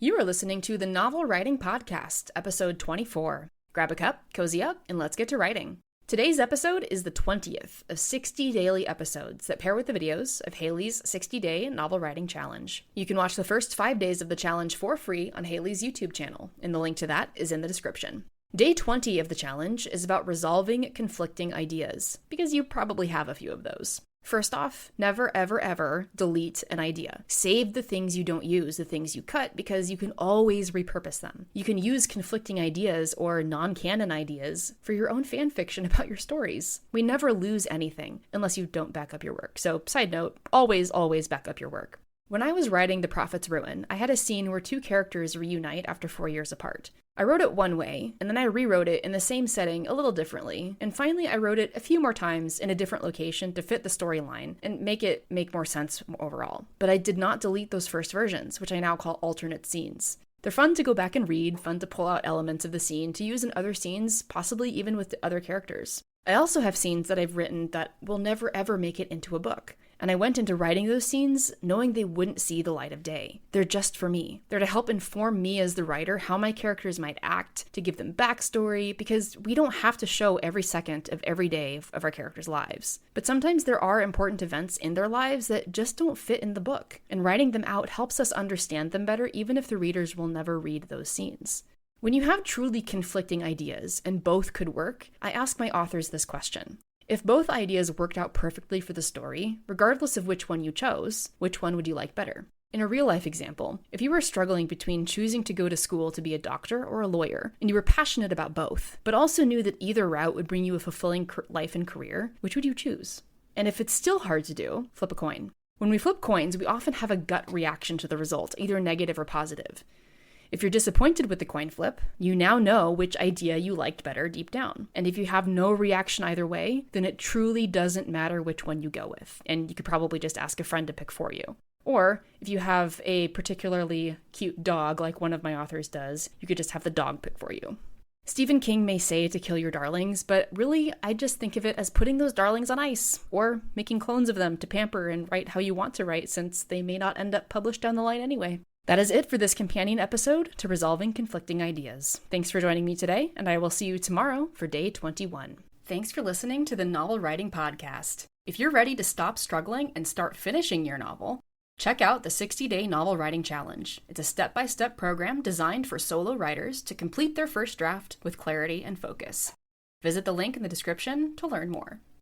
You are listening to the Novel Writing Podcast, episode 24. Grab a cup, cozy up, and let's get to writing. Today's episode is the 20th of 60 daily episodes that pair with the videos of Haley's 60-day novel writing challenge. You can watch the first 5 days of the challenge for free on Haley's YouTube channel, and the link to that is in the description. Day 20 of the challenge is about resolving conflicting ideas, because you probably have a few of those. First off, never ever ever delete an idea. Save the things you don't use, the things you cut, because you can always repurpose them. You can use conflicting ideas or non-canon ideas for your own fan fiction about your stories. We never lose anything unless you don't back up your work. So, side note, always back up your work. When I was writing The Prophet's Ruin, I had a scene where two characters reunite after 4 years apart. I wrote it one way, and then I rewrote it in the same setting a little differently, and finally I wrote it a few more times in a different location to fit the storyline and make it make more sense overall. But I did not delete those first versions, which I now call alternate scenes. They're fun to go back and read, fun to pull out elements of the scene to use in other scenes, possibly even with the other characters. I also have scenes that I've written that will never ever make it into a book. And I went into writing those scenes knowing they wouldn't see the light of day. They're just for me. They're to help inform me as the writer how my characters might act, to give them backstory, because we don't have to show every second of every day of our characters' lives. But sometimes there are important events in their lives that just don't fit in the book, and writing them out helps us understand them better even if the readers will never read those scenes. When you have truly conflicting ideas and both could work, I ask my authors this question. If both ideas worked out perfectly for the story, regardless of which one you chose, which one would you like better? In a real-life example, if you were struggling between choosing to go to school to be a doctor or a lawyer, and you were passionate about both, but also knew that either route would bring you a fulfilling life and career, which would you choose? And if it's still hard to do, flip a coin. When we flip coins, we often have a gut reaction to the result, either negative or positive. If you're disappointed with the coin flip, you now know which idea you liked better deep down. And if you have no reaction either way, then it truly doesn't matter which one you go with. And you could probably just ask a friend to pick for you. Or if you have a particularly cute dog like one of my authors does, you could just have the dog pick for you. Stephen King may say to kill your darlings, but really, I just think of it as putting those darlings on ice, or making clones of them to pamper and write how you want to write, since they may not end up published down the line anyway. That is it for this companion episode to Resolving Conflicting Ideas. Thanks for joining me today, and I will see you tomorrow for day 21. Thanks for listening to the Novel Writing Podcast. If you're ready to stop struggling and start finishing your novel, check out the 60-day Novel Writing Challenge. It's a step-by-step program designed for solo writers to complete their first draft with clarity and focus. Visit the link in the description to learn more.